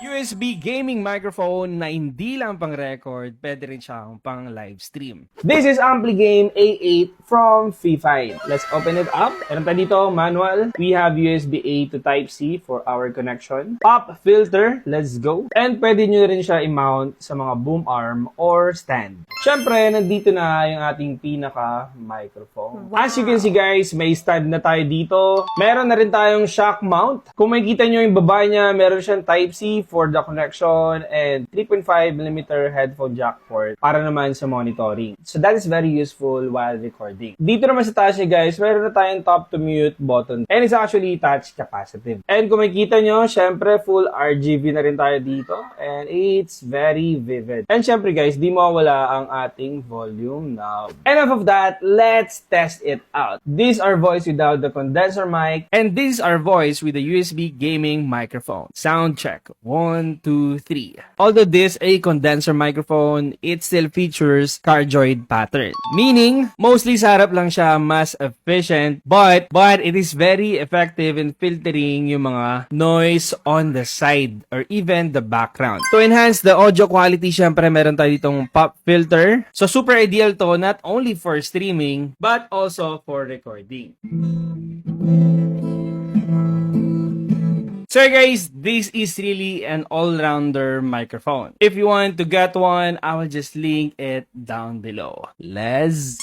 USB gaming microphone na hindi lang pang record, pwede rin siyang pang live stream. This is AmpliGame A8 from Fifine. Let's open it up. Meron tayo dito, manual. We have USB-A to Type-C for our connection. Pop filter, let's go. And pwede nyo rin siya i-mount sa mga boom arm or stand. Siyempre, nandito na yung ating pinaka-microphone. Wow. As you can see guys, may stand na tayo dito. Meron na rin tayong shock mount. Kung makikita nyo yung baba niya, meron siyang Type-C for the connection and 3.5mm headphone jack port para naman sa monitoring. So that is very useful while recording. Dito naman sa taas niya guys, meron na tayong top to mute button and it's actually touch capacitive. And kung makikita nyo, syempre full RGB na rin tayo dito and it's very vivid. And syempre guys, di mawala ang ating volume knob. Enough of that, let's test it out. This is our voice without the condenser mic. And this is our voice with the USB gaming microphone. Sound check. 1, 2, 3. Although this a condenser microphone, it still features cardioid pattern. Meaning, mostly sa harap lang siya mas efficient, but it is very effective in filtering yung mga noise on the side or even the background. To enhance the audio quality, syempre meron tayo ditong pop filter. So super ideal to not only for streaming, but also for recording. So guys, this is really an all-rounder microphone. If you want to get one, I will just link it down below. Let's